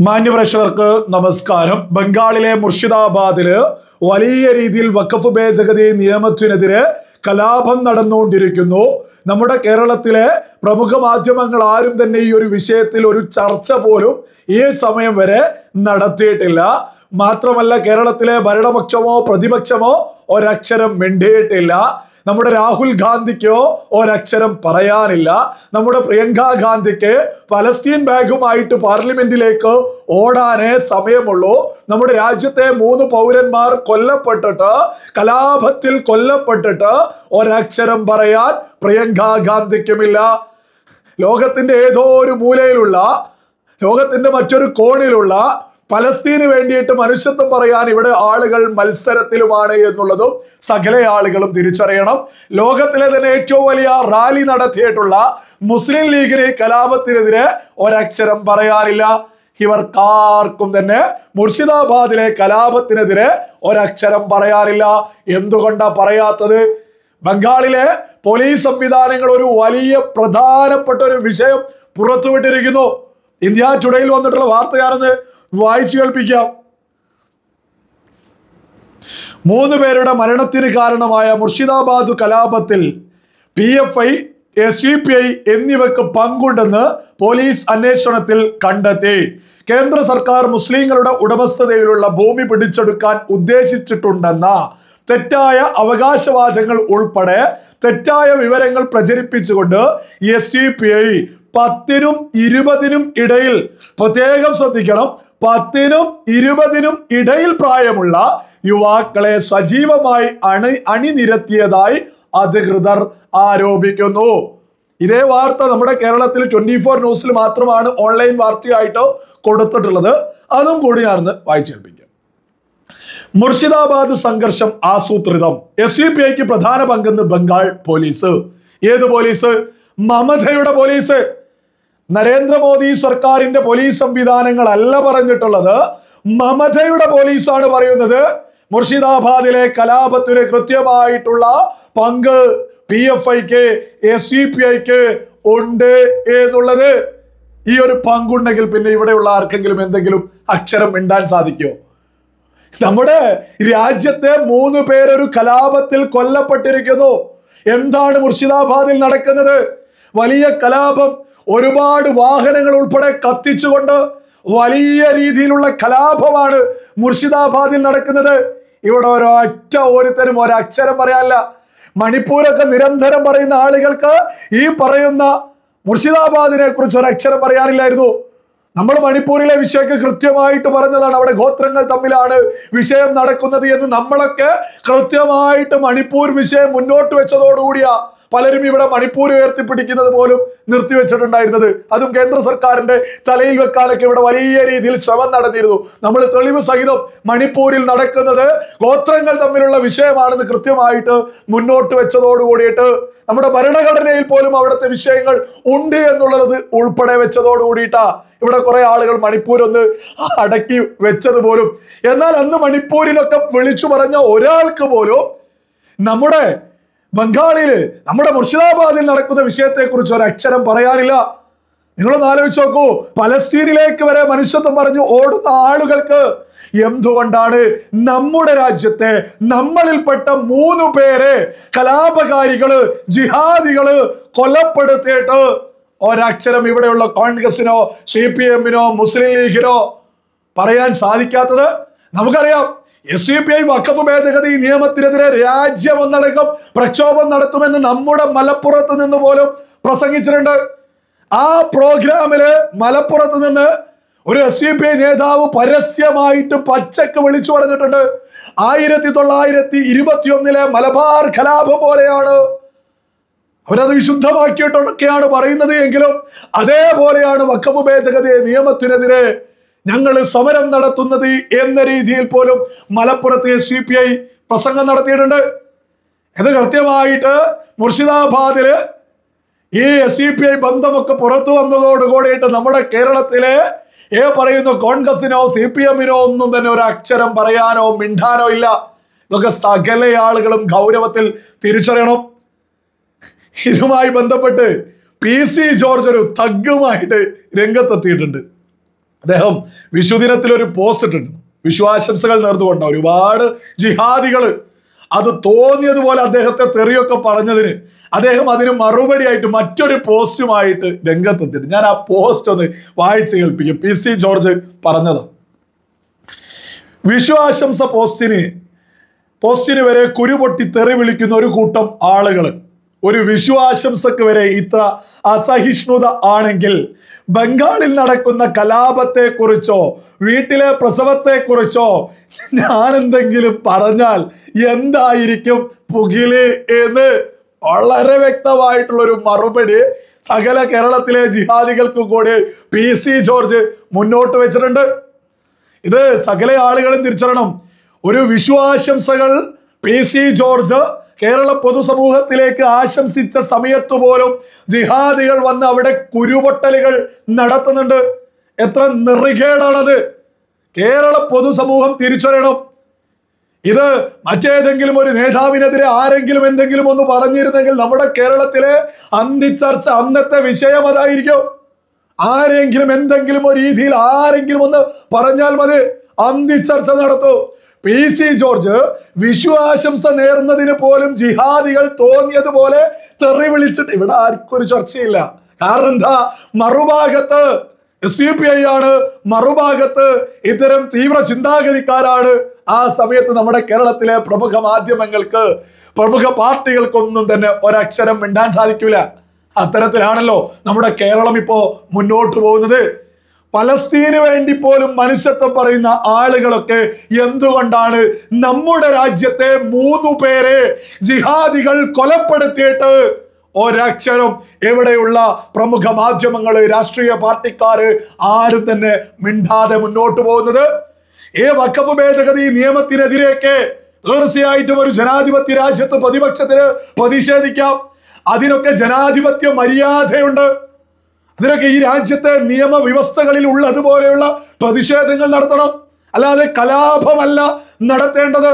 മാന്യപ്രേക്ഷകർക്ക് നമസ്കാരം. ബംഗാളിലെ മുർഷിദാബാദില് വലിയ രീതിയിൽ വഖഫ് ഭേദഗതി നിയമത്തിനെതിരെ കലാപം നടന്നുകൊണ്ടിരിക്കുന്നു. നമ്മുടെ കേരളത്തിലെ പ്രമുഖ മാധ്യമങ്ങൾ ആരും തന്നെ ഈ ഒരു വിഷയത്തിൽ ഒരു ചർച്ച പോലും ഈ സമയം വരെ നടത്തിയിട്ടില്ല. മാത്രമല്ല, കേരളത്തിലെ ഭരണപക്ഷമോ പ്രതിപക്ഷമോ ഒരക്ഷരം മിണ്ടിയിട്ടില്ല. നമ്മുടെ രാഹുൽ ഗാന്ധിക്കോ ഒരക്ഷരം പറയാനില്ല. നമ്മുടെ പ്രിയങ്ക ഗാന്ധിക്ക് പലസ്തീൻ ബാഗുമായിട്ട് പാർലമെന്റിലേക്ക് ഓടാനേ സമയമുള്ളൂ. നമ്മുടെ രാജ്യത്തെ 3 പൗരന്മാർ കൊല്ലപ്പെട്ടിട്ട്, കലാപത്തിൽ കൊല്ലപ്പെട്ടിട്ട് ഒരക്ഷരം പറയാൻ പ്രിയങ്ക ഗാന്ധിക്കുമില്ല. ലോകത്തിന്റെ ഏതോ ഒരു മൂലയിലുള്ള, ലോകത്തിന്റെ മറ്റൊരു കോണിലുള്ള പലസ്തീന് വേണ്ടിയിട്ട് മനുഷ്യത്വം പറയാൻ ഇവിടെ ആളുകൾ മത്സരത്തിലുമാണ് എന്നുള്ളതും സകല ആളുകളും തിരിച്ചറിയണം. ലോകത്തിലെ തന്നെ ഏറ്റവും വലിയ റാലി നടത്തിയിട്ടുള്ള മുസ്ലിം ലീഗിന് കലാപത്തിനെതിരെ ഒരക്ഷരം പറയാനില്ല. ഇവർക്കാർക്കും തന്നെ മുർഷിദാബാദിലെ കലാപത്തിനെതിരെ ഒരക്ഷരം പറയാനില്ല. എന്തുകൊണ്ടാ പറയാത്തത്? ബംഗാളിലെ പോലീസ് സംവിധാനങ്ങൾ ഒരു വലിയ പ്രധാനപ്പെട്ട ഒരു വിഷയം പുറത്തുവിട്ടിരിക്കുന്നു. ഇന്ത്യ ടുഡേയിൽ വന്നിട്ടുള്ള വാർത്തയാണെന്ന് വായിച്ചു കേൾപ്പിക്കാം. 3 പേരുടെ മരണത്തിന് കാരണമായ മുർഷിദാബാദ് കലാപത്തിൽ PFI, SUPI എന്നിവയ്ക്ക് പങ്കുണ്ടെന്ന് പോലീസ് അന്വേഷണത്തിൽ കണ്ടെത്തി. കേന്ദ്ര സർക്കാർ മുസ്ലിങ്ങളുടെ ഉടമസ്ഥതയിലുള്ള ഭൂമി പിടിച്ചെടുക്കാൻ ഉദ്ദേശിച്ചിട്ടുണ്ടെന്ന തെറ്റായ അവകാശവാദങ്ങൾ ഉൾപ്പെടെ തെറ്റായ വിവരങ്ങൾ പ്രചരിപ്പിച്ചുകൊണ്ട് SUPI 10നും 20നും ഇടയിൽ, പ്രത്യേകം ശ്രദ്ധിക്കണം, 10നും 20നും ഇടയിൽ പ്രായമുള്ള യുവാക്കളെ സജീവമായി അണിനിരത്തിയതായി അധികൃതർ ആരോപിക്കുന്നു. ഇതേ വാർത്ത നമ്മുടെ കേരളത്തിൽ 24 ന്യൂസിൽ മാത്രമാണ് ഓൺലൈൻ വാർത്തയായിട്ട് കൊടുത്തിട്ടുള്ളത്. അതും കൂടി ഞാനൊന്ന് വായിച്ചേൽപ്പിക്കാം. മുർഷിദാബാദ് സംഘർഷം ആസൂത്രിതം, SUPIക്ക് പ്രധാന പങ്കെന്ന് ബംഗാൾ പോലീസ്. ഏത് പോലീസ്? മമതയുടെ പോലീസ്. നരേന്ദ്രമോദി സർക്കാരിന്റെ പോലീസ് സംവിധാനങ്ങളല്ല പറഞ്ഞിട്ടുള്ളത്, മമതയുടെ പോലീസാണ് പറയുന്നത്. മുർഷിദാബാദിലെ കലാപത്തിന് കൃത്യമായിട്ടുള്ള പങ്ക് PFIക്ക്, SUPIക്ക് ഉണ്ട് എന്നുള്ളത്. ഈ ഒരു പങ്കുണ്ടെങ്കിൽ പിന്നെ ഇവിടെയുള്ള ആർക്കെങ്കിലും എന്തെങ്കിലും അക്ഷരം മിണ്ടാൻ സാധിക്കുമോ? നമ്മുടെ രാജ്യത്തെ 3 പേരൊരു കലാപത്തിൽ കൊല്ലപ്പെട്ടിരിക്കുന്നു. എന്താണ് മുർഷിദാബാദിൽ നടക്കുന്നത്? വലിയ കലാപം, ഒരുപാട് വാഹനങ്ങൾ ഉൾപ്പെടെ കത്തിച്ചുകൊണ്ട് വലിയ രീതിയിലുള്ള കലാപമാണ് മുർഷിദാബാദിൽ നടക്കുന്നത്. ഇവിടെ ഒരുത്തരും ഒരക്ഷരം പറയാനില്ല. മണിപ്പൂരൊക്കെ നിരന്തരം പറയുന്ന ആളുകൾക്ക് ഈ പറയുന്ന മുർഷിദാബാദിനെ കുറിച്ച് ഒരക്ഷരം പറയാനില്ലായിരുന്നു. നമ്മൾ മണിപ്പൂരിലെ വിഷയമൊക്കെ കൃത്യമായിട്ട് പറഞ്ഞതാണ്. അവിടെ ഗോത്രങ്ങൾ തമ്മിലാണ് വിഷയം നടക്കുന്നത് എന്ന് നമ്മളൊക്കെ കൃത്യമായിട്ട് മണിപ്പൂർ വിഷയം മുന്നോട്ട് വെച്ചതോടുകൂടിയാ പലരും ഇവിടെ മണിപ്പൂർ ഉയർത്തിപ്പിടിക്കുന്നത് പോലും നിർത്തിവെച്ചിട്ടുണ്ടായിരുന്നത്. അതും കേന്ദ്ര സർക്കാരിന്റെ തലയിൽ വെക്കാനൊക്കെ ഇവിടെ വലിയ രീതിയിൽ ശ്രമം നടന്നിരുന്നു. നമ്മൾ തെളിവ് സഹിതം മണിപ്പൂരിൽ നടക്കുന്നത് ഗോത്രങ്ങൾ തമ്മിലുള്ള വിഷയമാണെന്ന് കൃത്യമായിട്ട് മുന്നോട്ട് വെച്ചതോടുകൂടിയിട്ട് നമ്മുടെ ഭരണഘടനയിൽ പോലും അവിടുത്തെ വിഷയങ്ങൾ ഉണ്ട് എന്നുള്ളത് ഉൾപ്പെടെ വെച്ചതോടുകൂടിയിട്ടാ ഇവിടെ കുറെ ആളുകൾ മണിപ്പൂർ ഒന്ന് അടക്കി വെച്ചത് പോലും. എന്നാൽ അന്ന് മണിപ്പൂരിനൊക്കെ വിളിച്ചു പറഞ്ഞ ഒരാൾക്ക് പോലും നമ്മുടെ ബംഗാളില്, നമ്മുടെ മുർഷിദാബാദിൽ നടക്കുന്ന വിഷയത്തെ കുറിച്ച് ഒരക്ഷരം പറയാനില്ല. നിങ്ങളൊന്ന് ആലോചിച്ച് നോക്കൂ. പലസ്തീനിലേക്ക് വരെ മനുഷ്യത്വം പറഞ്ഞു ഓടുന്ന ആളുകൾക്ക് എന്തുകൊണ്ടാണ് നമ്മുടെ രാജ്യത്തെ നമ്മളിൽപ്പെട്ട 3 പേരെ കലാപകാരികള്, ജിഹാദികള് കൊലപ്പെടുത്തിയിട്ട് ഒരക്ഷരം ഇവിടെയുള്ള കോൺഗ്രസിനോ CPM-നോ മുസ്ലിം ലീഗിനോ പറയാൻ സാധിക്കാത്തത്? നമുക്കറിയാം, SUPI വഖഫ് ഭേദഗതി നിയമത്തിനെതിരെ രാജ്യമൊന്നടക്കം പ്രക്ഷോഭം നടത്തുമെന്ന് നമ്മുടെ മലപ്പുറത്ത് നിന്ന് പോലും പ്രസംഗിച്ചിട്ടുണ്ട്. ആ പ്രോഗ്രാമില് മലപ്പുറത്ത് നിന്ന് ഒരു SUPI നേതാവ് പരസ്യമായിട്ട് പച്ചക്ക് വിളിച്ചു പറഞ്ഞിട്ടുണ്ട്, 1921 മലബാർ കലാപം പോലെയാണ്. അവരത് വിശുദ്ധമാക്കിയിട്ടൊക്കെയാണ് പറയുന്നത് എങ്കിലും അതേപോലെയാണ് വഖഫ് ഭേദഗതി നിയമത്തിനെതിരെ ഞങ്ങൾ സമരം നടത്തുന്നത് എന്ന രീതിയിൽ പോലും മലപ്പുറത്ത് SUPI പ്രസംഗം നടത്തിയിട്ടുണ്ട്. ഇത് കൃത്യമായിട്ട് മുർഷിദാബാദില് ഈ SUPI ബന്ധമൊക്കെ പുറത്തു വന്നതോടുകൂടിയിട്ട് നമ്മുടെ കേരളത്തിലെ പറയുന്ന കോൺഗ്രസിനോ CPM-നോ ഒന്നും തന്നെ ഒരു അക്ഷരം പറയാനോ മിണ്ടാനോ ഇല്ല. ഇതൊക്കെ സകല ആളുകളും ഗൗരവത്തിൽ തിരിച്ചറിയണം. ഇതുമായി ബന്ധപ്പെട്ട് PC ജോർജ് ഒരു തഗ്ഗുമായിട്ട് രംഗത്തെത്തിയിട്ടുണ്ട്. അദ്ദേഹം വിഷുദിനത്തിൽ ഒരു പോസ്റ്റ് ഇട്ടിട്ടുണ്ട്, വിശ്വാശംസകൾ നേർന്നുകൊണ്ട്. ഒരുപാട് ജിഹാദികൾ അത് തോന്നിയതുപോലെ അദ്ദേഹത്തെ തെറിയൊക്കെ പറഞ്ഞതിന് അദ്ദേഹം അതിന് മറുപടിയായിട്ട് മറ്റൊരു പോസ്റ്റുമായിട്ട് രംഗത്തെത്തിയിട്ട് ഞാൻ ആ പോസ്റ്റ് ഒന്ന് വായിച്ച് കേൾപ്പിക്കും. PC ജോർജ് പറഞ്ഞത്, വിശ്വാശംസ പോസ്റ്റിന് വരെ കുരുപൊട്ടി തെറി വിളിക്കുന്ന ഒരു കൂട്ടം ആളുകൾ ഒരു വിശ്വാശംസക്ക് വരെ ഇത്ര അസഹിഷ്ണുത ആണെങ്കിൽ ബംഗാളിൽ നടക്കുന്ന കലാപത്തെക്കുറിച്ചോ വീട്ടിലെ പ്രസവത്തെക്കുറിച്ചോ ഞാൻ എന്തെങ്കിലും പറഞ്ഞാൽ എന്തായിരിക്കും പുകില് എന്ന് വളരെ വ്യക്തമായിട്ടുള്ളൊരു മറുപടി സകല കേരളത്തിലെ ജിഹാദികൾക്കും കൂടി PC ജോർജ് മുന്നോട്ട് വെച്ചിട്ടുണ്ട്. ഇത് സകല ആളുകളും തിരിച്ചറിയണം. ഒരു വിശ്വാശംസകൾ PC ജോർജ് കേരള പൊതുസമൂഹത്തിലേക്ക് ആശംസിച്ച സമയത്ത് പോലും ജിഹാദികൾ വന്ന് അവിടെ കുരുപൊട്ടലുകൾ നടത്തുന്നുണ്ട്. എത്ര നെറികേടാണത്! കേരള പൊതുസമൂഹം തിരിച്ചറിയണം. ഇത് മറ്റേതെങ്കിലും ഒരു നേതാവിനെതിരെ ആരെങ്കിലും എന്തെങ്കിലും ഒന്ന് പറഞ്ഞിരുന്നെങ്കിൽ നമ്മുടെ കേരളത്തിലെ അന്തിച്ചർച്ച അന്നത്തെ വിഷയം അതായിരിക്കും. ആരെങ്കിലും എന്തെങ്കിലും ഒരു രീതിയിൽ ആരെങ്കിലും ഒന്ന് പറഞ്ഞാൽ മതി, അന്തിച്ചർച്ച നടത്തൂ. PC ജോർജ് വിശ്വാശംസ നേർന്നതിന് പോലും ജിഹാദികൾ തോന്നിയതുപോലെ തെറി വിളിച്ചിട്ട് ഇവിടെ ആർക്കും ഒരു ചർച്ചയില്ല. കാരണം എന്താ? മറുഭാഗത്ത് SUPI ആണ്, മറുഭാഗത്ത് ഇത്തരം തീവ്ര ചിന്താഗതിക്കാരാണ്. ആ സമയത്ത് നമ്മുടെ കേരളത്തിലെ പ്രമുഖ മാധ്യമങ്ങൾക്ക്, പ്രമുഖ പാർട്ടികൾക്കൊന്നും തന്നെ ഒരക്ഷരം മിണ്ടാൻ സാധിക്കില്ല. അത്തരത്തിലാണല്ലോ നമ്മുടെ കേരളം ഇപ്പോ മുന്നോട്ട് പോകുന്നത്. പലസ്തീന് വേണ്ടി പോലും മനുഷ്യത്വം പറയുന്ന ആളുകളൊക്കെ എന്തുകൊണ്ടാണ് നമ്മുടെ രാജ്യത്തെ 3 പേരെ ജിഹാദികൾ കൊലപ്പെടുത്തിയിട്ട് ഒരക്ഷരം എവിടെയുള്ള പ്രമുഖ മാധ്യമങ്ങള്, രാഷ്ട്രീയ പാർട്ടിക്കാര് ആരും തന്നെ മിണ്ടാതെ മുന്നോട്ട് പോകുന്നത്? ഈ വഖഫ് ഭേദഗതി നിയമത്തിനെതിരെയൊക്കെ തീർച്ചയായിട്ടും ഒരു ജനാധിപത്യ രാജ്യത്ത് പ്രതിപക്ഷത്തിന് പ്രതിഷേധിക്കാം. അതിനൊക്കെ ജനാധിപത്യ മര്യാദയുണ്ട്. അതിനൊക്കെ ഈ രാജ്യത്തെ നിയമവ്യവസ്ഥകളിൽ ഉള്ളതുപോലെയുള്ള പ്രതിഷേധങ്ങൾ നടത്തണം. അല്ലാതെ കലാപമല്ല നടത്തേണ്ടത്.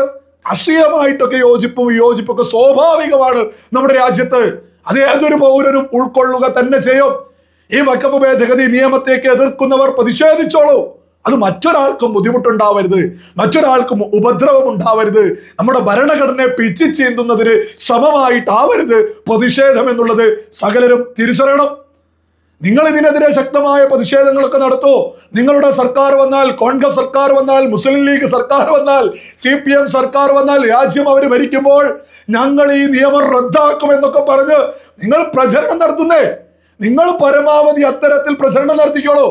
രാഷ്ട്രീയമായിട്ടൊക്കെ യോജിപ്പും വിയോജിപ്പൊക്കെ സ്വാഭാവികമാണ് നമ്മുടെ രാജ്യത്ത്. അത് ഏതൊരു പൗരനും ഉൾക്കൊള്ളുക തന്നെ ചെയ്യും. ഈ വഖഫ് ഭേദഗതി നിയമത്തേക്ക് എതിർക്കുന്നവർ പ്രതിഷേധിച്ചോളൂ. അത് മറ്റൊരാൾക്കും ബുദ്ധിമുട്ടുണ്ടാവരുത്, മറ്റൊരാൾക്കും ഉപദ്രവം ഉണ്ടാവരുത്. നമ്മുടെ ഭരണഘടനയെ പിച്ചി ചീന്തുന്നതിന് സമമായിട്ടാവരുത് പ്രതിഷേധം എന്നുള്ളത് സകലരും തിരിച്ചറിയണം. നിങ്ങൾ ഇതിനെതിരെ ശക്തമായ പ്രതിഷേധങ്ങളൊക്കെ നടത്തൂ. നിങ്ങളുടെ സർക്കാർ വന്നാൽ, കോൺഗ്രസ് സർക്കാർ വന്നാൽ, മുസ്ലിം ലീഗ് സർക്കാർ വന്നാൽ, CPM സർക്കാർ വന്നാൽ, രാജ്യം അവർ ഭരിക്കുമ്പോൾ ഞങ്ങൾ ഈ നിയമം റദ്ദാക്കുമെന്നൊക്കെ പറഞ്ഞ് നിങ്ങൾ പ്രചരണം നടത്തുന്നേ. നിങ്ങൾ പരമാവധി അത്തരത്തിൽ പ്രചരണം നടത്തിക്കോളൂ.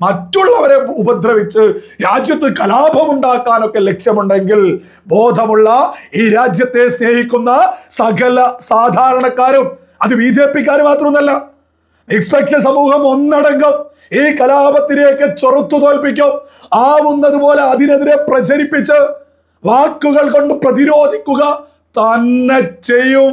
മറ്റുള്ളവരെ ഉപദ്രവിച്ച് രാജ്യത്ത് കലാപമുണ്ടാക്കാനൊക്കെ ലക്ഷ്യമുണ്ടെങ്കിൽ ബോധമുള്ള ഈ രാജ്യത്തെ സ്നേഹിക്കുന്ന സകല സാധാരണക്കാരും, അത് BJPക്കാർ മാത്രമൊന്നല്ല, നിഷ്പക്ഷ സമൂഹം ഒന്നടങ്കം ഈ കലാപത്തിലേക്ക് ചെറുത്തു തോൽപ്പിക്കും. ആവുന്നതുപോലെ അതിനെതിരെ പ്രചരിപ്പിച്ച് വാക്കുകൾ കൊണ്ട് പ്രതിരോധിക്കുക തന്നെ ചെയ്യും.